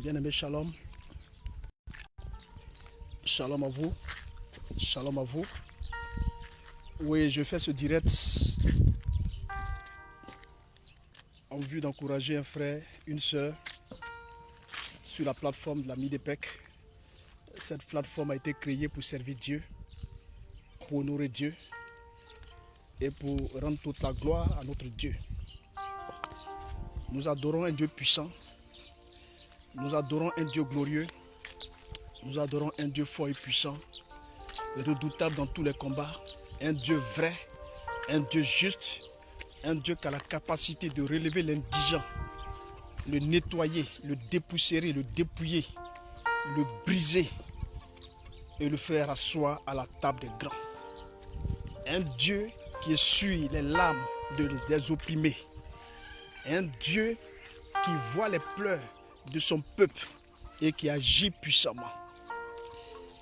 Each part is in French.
Bien-aimé, shalom. Shalom à vous. Shalom à vous. Oui, je fais ce direct en vue d'encourager un frère, une sœur sur la plateforme de la Midepec. Cette plateforme a été créée pour servir Dieu, pour honorer Dieu et pour rendre toute la gloire à notre Dieu. Nous adorons un Dieu puissant. Nous adorons un Dieu glorieux. Nous adorons un Dieu fort et puissant, redoutable dans tous les combats. Un Dieu vrai, un Dieu juste, un Dieu qui a la capacité de relever l'indigent, le nettoyer, le dépoussiérer, le dépouiller, le briser et le faire asseoir à la table des grands. Un Dieu qui essuie les larmes des opprimés. Un Dieu qui voit les pleurs de son peuple et qui agit puissamment.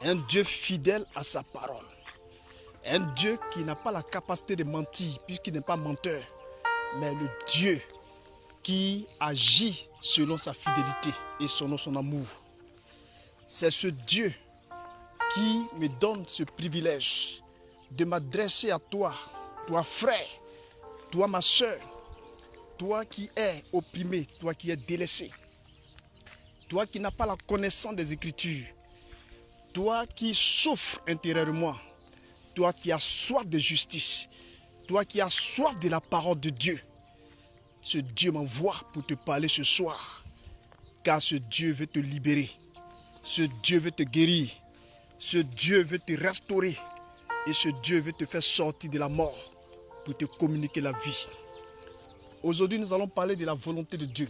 Un Dieu fidèle à sa parole. Un Dieu qui n'a pas la capacité de mentir puisqu'il n'est pas menteur, mais le Dieu qui agit selon sa fidélité et selon son amour. C'est ce Dieu qui me donne ce privilège de m'adresser à toi, toi frère, toi ma soeur, toi qui es opprimé, toi qui es délaissé, toi qui n'as pas la connaissance des Écritures, toi qui souffres intérieurement, toi qui as soif de justice, toi qui as soif de la parole de Dieu. Ce Dieu m'envoie pour te parler ce soir, car ce Dieu veut te libérer, ce Dieu veut te guérir, ce Dieu veut te restaurer et ce Dieu veut te faire sortir de la mort pour te communiquer la vie. Aujourd'hui, nous allons parler de la volonté de Dieu.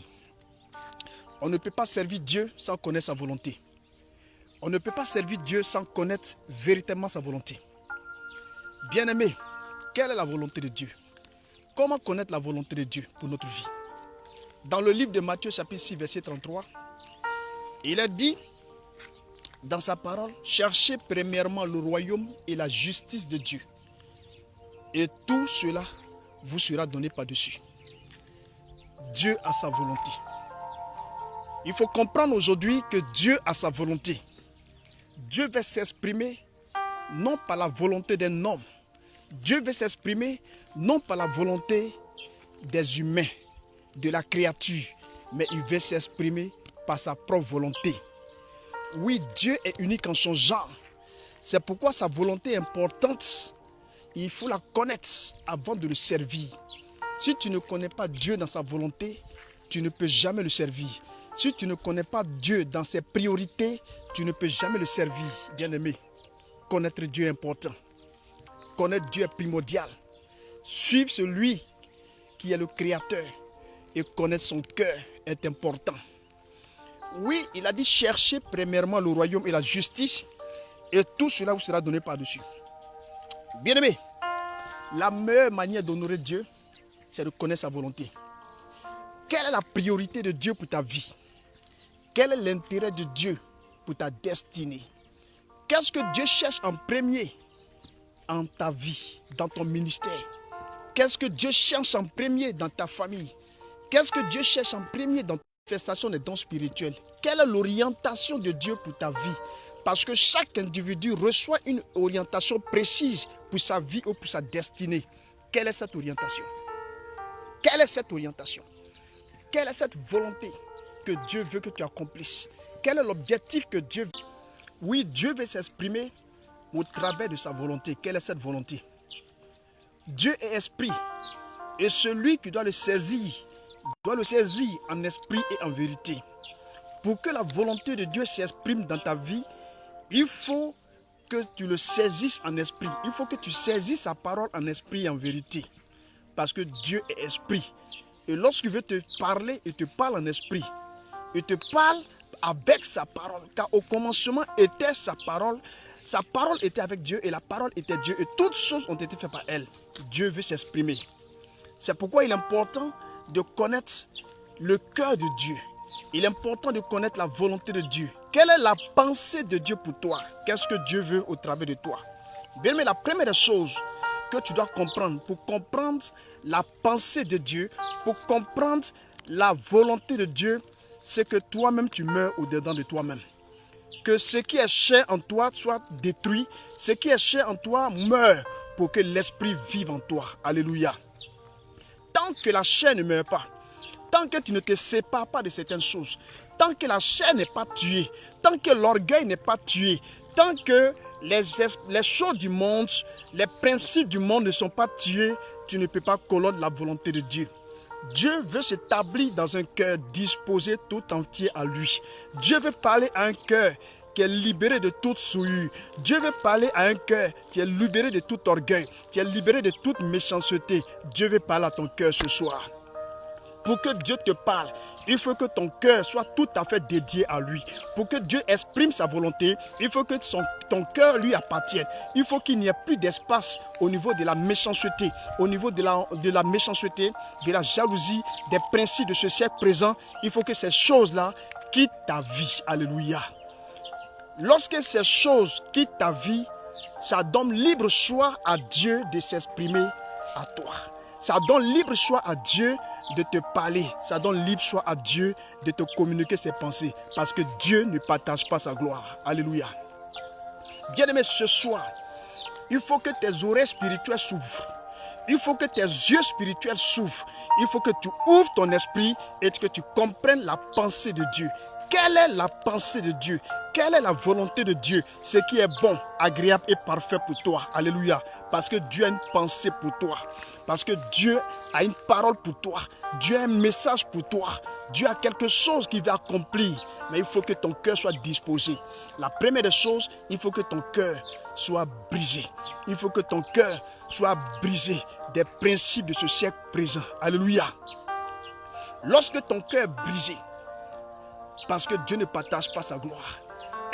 On ne peut pas servir Dieu sans connaître sa volonté. On ne peut pas servir Dieu sans connaître véritablement sa volonté. Bien-aimé, quelle est la volonté de Dieu? Comment connaître la volonté de Dieu pour notre vie? Dans le livre de Matthieu chapitre 6 verset 33, il est dit dans sa parole, cherchez premièrement le royaume et la justice de Dieu. Et tout cela vous sera donné par-dessus. Dieu a sa volonté. Il faut comprendre aujourd'hui que Dieu a sa volonté. Dieu veut s'exprimer non par la volonté d'un homme. Dieu veut s'exprimer non par la volonté des humains, de la créature, mais il veut s'exprimer par sa propre volonté. Oui, Dieu est unique en son genre. C'est pourquoi sa volonté est importante. Il faut la connaître avant de le servir. Si tu ne connais pas Dieu dans sa volonté, tu ne peux jamais le servir. Si tu ne connais pas Dieu dans ses priorités, tu ne peux jamais le servir. Bien-aimé, connaître Dieu est important. Connaître Dieu est primordial. Suivre celui qui est le Créateur et connaître son cœur est important. Oui, il a dit cherchez premièrement le royaume et la justice et tout cela vous sera donné par-dessus. Bien-aimé, la meilleure manière d'honorer Dieu, c'est de connaître sa volonté. Quelle est la priorité de Dieu pour ta vie? Quel est l'intérêt de Dieu pour ta destinée? Qu'est-ce que Dieu cherche en premier en ta vie, dans ton ministère? Qu'est-ce que Dieu cherche en premier dans ta famille? Qu'est-ce que Dieu cherche en premier dans ta manifestation des dons spirituels? Quelle est l'orientation de Dieu pour ta vie? Parce que chaque individu reçoit une orientation précise pour sa vie ou pour sa destinée. Quelle est cette orientation? Quelle est cette orientation? Quelle est cette volonté que Dieu veut que tu accomplisses? Quel est l'objectif que Dieu veut? Oui, Dieu veut s'exprimer au travers de sa volonté. Quelle est cette volonté? Dieu est esprit. Et celui qui doit le saisir en esprit et en vérité. Pour que la volonté de Dieu s'exprime dans ta vie, il faut que tu le saisisses en esprit. Il faut que tu saisisses sa parole en esprit et en vérité. Parce que Dieu est esprit. Et lorsqu'il veut te parler, il te parle en esprit. Il te parle avec sa parole. Car au commencement était sa parole. Sa parole était avec Dieu et la parole était Dieu. Et toutes choses ont été faites par elle. Dieu veut s'exprimer. C'est pourquoi il est important de connaître le cœur de Dieu. Il est important de connaître la volonté de Dieu. Quelle est la pensée de Dieu pour toi? Qu'est-ce que Dieu veut au travers de toi? Bien, mais la première chose que tu dois comprendre, pour comprendre la pensée de Dieu, pour comprendre la volonté de Dieu, c'est que toi-même tu meurs au-dedans de toi-même. Que ce qui est cher en toi soit détruit. Ce qui est cher en toi meurt pour que l'esprit vive en toi. Alléluia. Tant que la chair ne meurt pas, tant que tu ne te sépares pas de certaines choses, tant que la chair n'est pas tuée, tant que l'orgueil n'est pas tué, tant que les choses du monde, les principes du monde ne sont pas tués, tu ne peux pas connaître la volonté de Dieu. Dieu veut s'établir dans un cœur disposé tout entier à lui. Dieu veut parler à un cœur qui est libéré de toute souillure. Dieu veut parler à un cœur qui est libéré de tout orgueil, qui est libéré de toute méchanceté. Dieu veut parler à ton cœur ce soir. Pour que Dieu te parle, il faut que ton cœur soit tout à fait dédié à lui. Pour que Dieu exprime sa volonté, il faut que ton cœur lui appartienne. Il faut qu'il n'y ait plus d'espace au niveau de la méchanceté, au niveau de la méchanceté, de la jalousie, des principes de ce siècle présent. Il faut que ces choses-là quittent ta vie. Alléluia. Lorsque ces choses quittent ta vie, ça donne libre choix à Dieu de s'exprimer à toi. Ça donne libre choix à Dieu de te parler. Ça donne libre choix à Dieu de te communiquer ses pensées. Parce que Dieu ne partage pas sa gloire. Alléluia. Bien-aimé, ce soir, il faut que tes oreilles spirituelles s'ouvrent. Il faut que tes yeux spirituels s'ouvrent. Il faut que tu ouvres ton esprit et que tu comprennes la pensée de Dieu. Quelle est la pensée de Dieu? Quelle est la volonté de Dieu? Ce qui est bon, agréable et parfait pour toi. Alléluia. Parce que Dieu a une pensée pour toi. Parce que Dieu a une parole pour toi. Dieu a un message pour toi. Dieu a quelque chose qu'il va accomplir. Mais il faut que ton cœur soit disposé. La première des choses, il faut que ton cœur soit brisé. Il faut que ton cœur soit brisé des principes de ce siècle présent. Alléluia. Lorsque ton cœur est brisé, parce que Dieu ne partage pas sa gloire,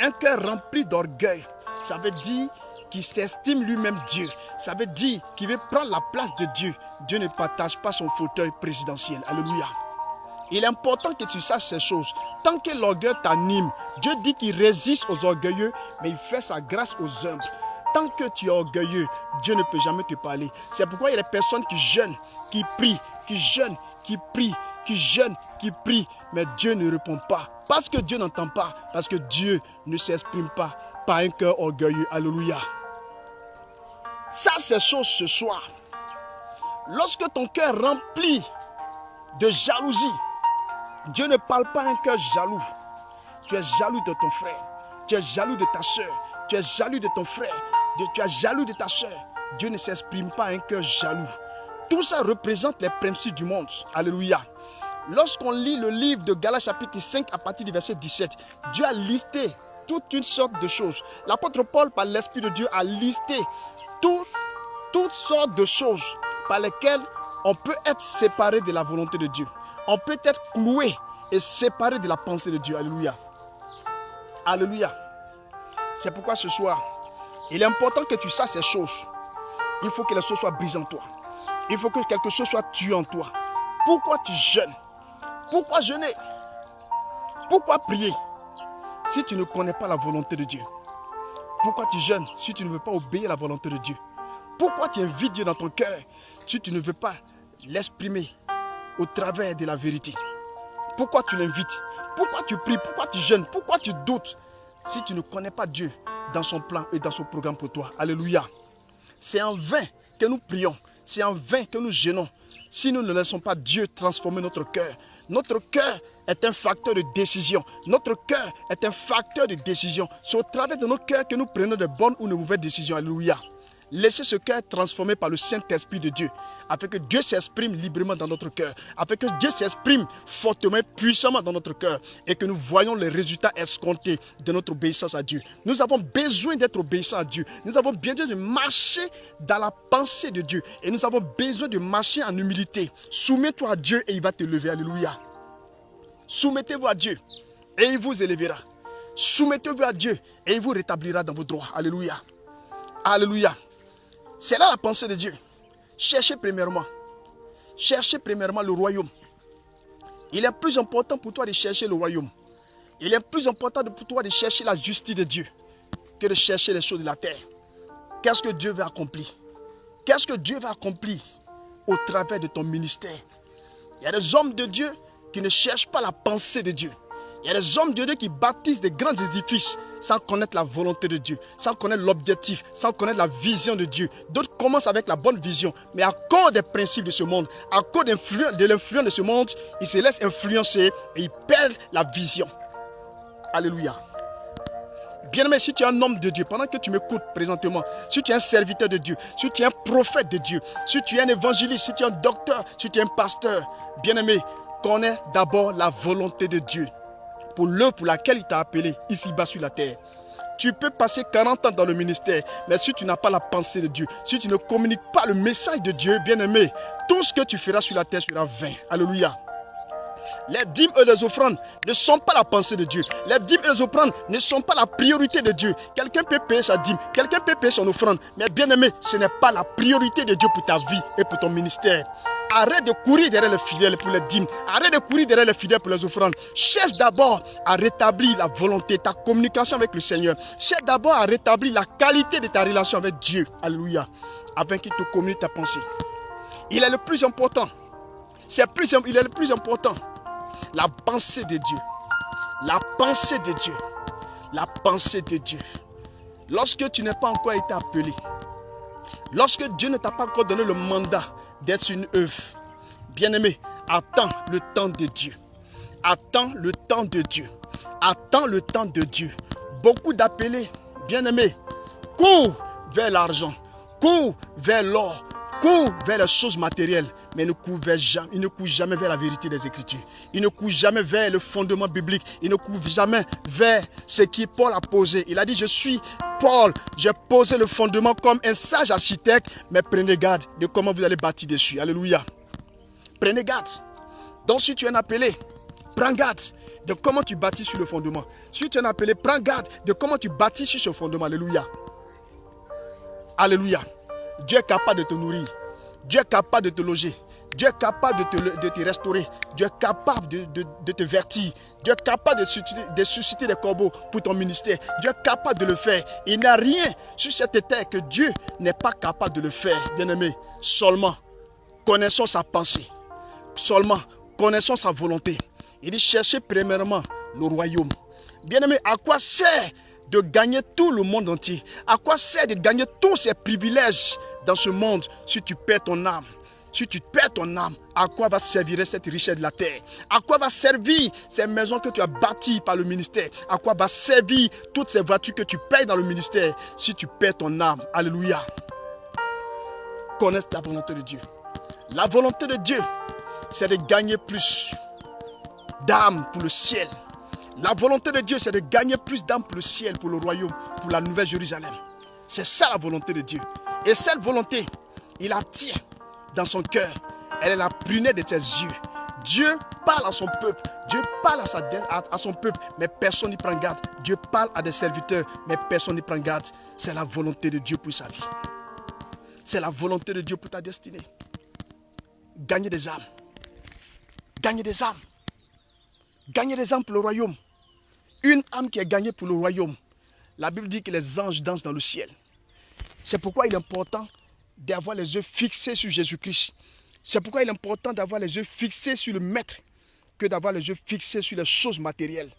un cœur rempli d'orgueil, ça veut dire qu'il s'estime lui-même Dieu. Ça veut dire qu'il veut prendre la place de Dieu. Dieu ne partage pas son fauteuil présidentiel. Alléluia. Il est important que tu saches ces choses. Tant que l'orgueil t'anime, Dieu dit qu'il résiste aux orgueilleux, mais il fait sa grâce aux humbles. Tant que tu es orgueilleux, Dieu ne peut jamais te parler. C'est pourquoi il y a des personnes qui jeûnent, qui prient, qui jeûnent, qui prient, qui jeûnent, qui prient, mais Dieu ne répond pas. Parce que Dieu n'entend pas, parce que Dieu ne s'exprime pas par un cœur orgueilleux. Alléluia. Ça, c'est chose ce soir. Lorsque ton cœur est rempli de jalousie, Dieu ne parle pas à un cœur jaloux. Tu es jaloux de ton frère, tu es jaloux de ta soeur, tu es jaloux de ton frère, tu es jaloux de ta soeur. Dieu ne s'exprime pas à un cœur jaloux. Tout ça représente les principes du monde. Alléluia. Lorsqu'on lit le livre de Galates chapitre 5 à partir du verset 17, Dieu a listé toute une sorte de choses. L'apôtre Paul, par l'Esprit de Dieu, a listé toutes sortes de choses par lesquelles on peut être séparé de la volonté de Dieu. On peut être cloué et séparé de la pensée de Dieu. Alléluia. Alléluia. C'est pourquoi ce soir, il est important que tu saches ces choses. Il faut que les choses soient brisées en toi. Il faut que quelque chose soit tué en toi. Pourquoi tu jeûnes? Pourquoi jeûner? Pourquoi prier si tu ne connais pas la volonté de Dieu? Pourquoi tu jeûnes si tu ne veux pas obéir à la volonté de Dieu? Pourquoi tu invites Dieu dans ton cœur si tu ne veux pas l'exprimer au travers de la vérité? Pourquoi tu l'invites? Pourquoi tu pries? Pourquoi tu jeûnes? Pourquoi tu doutes si tu ne connais pas Dieu dans son plan et dans son programme pour toi? Alléluia. C'est en vain que nous prions. C'est en vain que nous jeûnons si nous ne laissons pas Dieu transformer notre cœur. Notre cœur est un facteur de décision. Notre cœur est un facteur de décision. C'est au travers de notre cœur que nous prenons de bonnes ou de mauvaises décisions. Alléluia. Laissez ce cœur transformé par le Saint-Esprit de Dieu, afin que Dieu s'exprime librement dans notre cœur, afin que Dieu s'exprime fortement, puissamment dans notre cœur, et que nous voyons les résultats escomptés de notre obéissance à Dieu. Nous avons besoin d'être obéissants à Dieu. Nous avons besoin de marcher dans la pensée de Dieu, et nous avons besoin de marcher en humilité. Soumets-toi à Dieu et il va te lever. Alléluia. Soumettez-vous à Dieu et il vous élèvera. Soumettez-vous à Dieu et il vous rétablira dans vos droits. Alléluia. Alléluia. C'est là la pensée de Dieu. Cherchez premièrement le royaume. Il est plus important pour toi de chercher le royaume. Il est plus important pour toi de chercher la justice de Dieu que de chercher les choses de la terre. Qu'est-ce que Dieu va accomplir? Qu'est-ce que Dieu va accomplir au travers de ton ministère? Il y a des hommes de Dieu qui ne cherchent pas la pensée de Dieu. Il y a des hommes de Dieu qui bâtissent des grands édifices sans connaître la volonté de Dieu, sans connaître l'objectif, sans connaître la vision de Dieu. D'autres commencent avec la bonne vision, mais à cause des principes de ce monde, à cause de l'influence de ce monde, ils se laissent influencer et ils perdent la vision. Alléluia. Bien-aimé, si tu es un homme de Dieu, pendant que tu m'écoutes présentement, si tu es un serviteur de Dieu, si tu es un prophète de Dieu, si tu es un évangéliste, si tu es un docteur, si tu es un pasteur, bien-aimé, connais d'abord la volonté de Dieu pour l'œuvre pour laquelle il t'a appelé ici-bas sur la terre. Tu peux passer 40 ans dans le ministère, mais si tu n'as pas la pensée de Dieu, si tu ne communiques pas le message de Dieu, bien-aimé, tout ce que tu feras sur la terre sera vain. Alléluia. Les dîmes et les offrandes ne sont pas la pensée de Dieu. Les dîmes et les offrandes ne sont pas la priorité de Dieu. Quelqu'un peut payer sa dîme, quelqu'un peut payer son offrande, mais bien-aimé, ce n'est pas la priorité de Dieu pour ta vie et pour ton ministère. Arrête de courir derrière les fidèles pour les dîmes. Arrête de courir derrière les fidèles pour les offrandes. Cherche d'abord à rétablir la volonté, ta communication avec le Seigneur. Cherche d'abord à rétablir la qualité de ta relation avec Dieu. Alléluia. Afin qu'il te communique ta pensée. Il est le plus important. Il est le plus important. La pensée de Dieu. La pensée de Dieu. La pensée de Dieu. Lorsque tu n'as pas encore été appelé, lorsque Dieu ne t'a pas encore donné le mandat d'être une œuvre, bien-aimé, attends le temps de Dieu. Attends le temps de Dieu. Attends le temps de Dieu. Beaucoup d'appelés, bien-aimés, courent vers l'argent, courent vers l'or, courent vers les choses matérielles, mais ils ne courent jamais vers la vérité des Écritures. Ils ne courent jamais vers le fondement biblique. Ils ne courent jamais vers ce que Paul a posé. Il a dit, je suis Paul, j'ai posé le fondement comme un sage architecte, mais prenez garde de comment vous allez bâtir dessus. Alléluia. Prenez garde. Donc si tu es un appelé, prends garde de comment tu bâtis sur le fondement. Si tu es un appelé, prends garde de comment tu bâtis sur ce fondement. Alléluia. Alléluia. Dieu est capable de te nourrir. Dieu est capable de te loger. Dieu est capable de te restaurer. Dieu est capable de te vertir. Dieu est capable de susciter des corbeaux pour ton ministère. Dieu est capable de le faire. Il n'y a rien sur cette terre que Dieu n'est pas capable de le faire. Bien-aimé, seulement connaissons sa pensée. Seulement connaissons sa volonté. Il dit cherchez premièrement le royaume. Bien-aimé, à quoi sert de gagner tout le monde entier? À quoi sert de gagner tous ces privilèges dans ce monde si tu perds ton âme? Si tu perds ton âme, à quoi va servir cette richesse de la terre? À quoi va servir ces maisons que tu as bâties par le ministère? À quoi va servir toutes ces voitures que tu payes dans le ministère si tu perds ton âme? Alléluia. Connaisse la volonté de Dieu. La volonté de Dieu, c'est de gagner plus d'âmes pour le ciel. La volonté de Dieu, c'est de gagner plus d'âmes pour le ciel, pour le royaume, pour la nouvelle Jérusalem. C'est ça la volonté de Dieu. Et cette volonté, il la tient dans son cœur. Elle est la prunelle de tes yeux. Dieu parle à son peuple. Dieu parle à son peuple, mais personne n'y prend garde. Dieu parle à des serviteurs, mais personne n'y prend garde. C'est la volonté de Dieu pour sa vie. C'est la volonté de Dieu pour ta destinée. Gagner des âmes. Gagner des âmes. Gagner des âmes pour le royaume. Une âme qui est gagnée pour le royaume. La Bible dit que les anges dansent dans le ciel. C'est pourquoi il est important d'avoir les yeux fixés sur Jésus-Christ. C'est pourquoi il est important d'avoir les yeux fixés sur le Maître que d'avoir les yeux fixés sur les choses matérielles.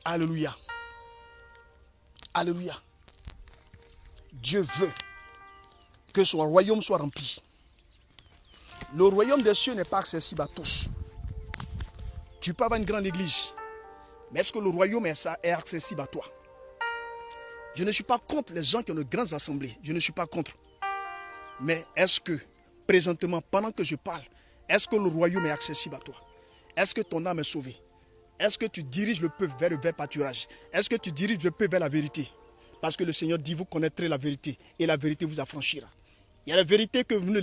Alléluia. Alléluia. Dieu veut que son royaume soit rempli. Le royaume des cieux n'est pas accessible à tous. Tu peux avoir une grande église, mais est-ce que le royaume est accessible à toi? Je ne suis pas contre les gens qui ont de grandes assemblées. Je ne suis pas contre. Mais est-ce que, présentement, pendant que je parle, est-ce que le royaume est accessible à toi? Est-ce que ton âme est sauvée? Est-ce que tu diriges le peuple vers le vrai pâturage? Est-ce que tu diriges le peuple vers la vérité? Parce que le Seigneur dit, vous connaîtrez la vérité et la vérité vous affranchira. Il y a la vérité que vous ne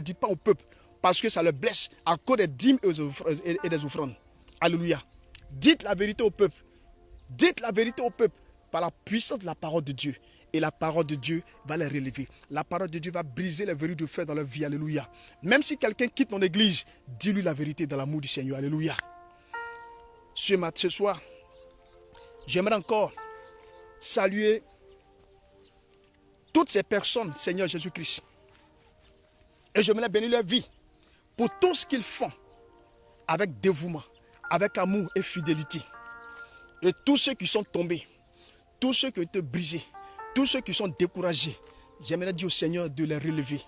dites pas au peuple parce que ça le blesse à cause des dîmes et des offrandes. Alléluia. Dites la vérité au peuple. Dites la vérité au peuple par la puissance de la parole de Dieu. Et la parole de Dieu va les relever. La parole de Dieu va briser les verrous de fer dans leur vie. Alléluia. Même si quelqu'un quitte ton église, dis-lui la vérité dans l'amour du Seigneur. Alléluia. Ce soir, j'aimerais encore saluer toutes ces personnes, Seigneur Jésus-Christ. Et j'aimerais bénir leur vie pour tout ce qu'ils font avec dévouement, avec amour et fidélité. Et tous ceux qui sont tombés, tous ceux qui ont été brisés, tous ceux qui sont découragés, j'aimerais dire au Seigneur de les relever,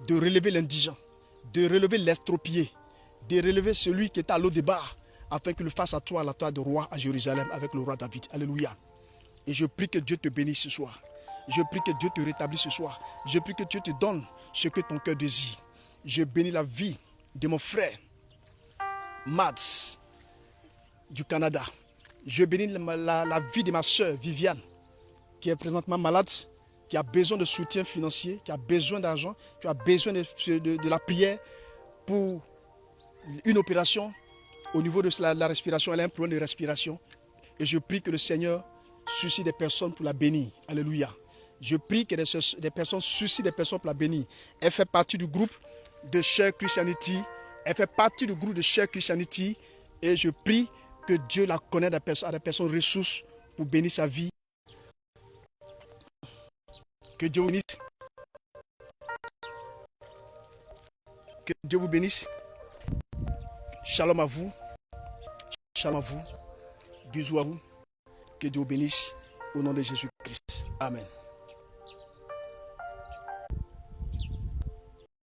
de relever l'indigent, de relever l'estropié, de relever celui qui est à l'eau de bar, afin qu'il fasse à toi la toile de roi à Jérusalem avec le roi David. Alléluia. Et je prie que Dieu te bénisse ce soir. Je prie que Dieu te rétablisse ce soir. Je prie que Dieu te donne ce que ton cœur désire. Je bénis la vie de mon frère Mads du Canada. Je bénis la vie de ma soeur Viviane, qui est présentement malade, qui a besoin de soutien financier, qui a besoin d'argent, qui a besoin de la prière pour une opération au niveau de la respiration. Elle a un problème de respiration. Et je prie que le Seigneur suscite des personnes pour la bénir. Alléluia. Je prie que des personnes suscitent des personnes pour la bénir. Elle fait partie du groupe de Share Christianity. Elle fait partie du groupe de Share Christianity. Et je prie que Dieu la connaisse à des personnes ressources pour bénir sa vie. Que Dieu vous bénisse. Que Dieu vous bénisse. Shalom à vous. Shalom à vous. Bisous à vous. Que Dieu vous bénisse. Au nom de Jésus-Christ. Amen.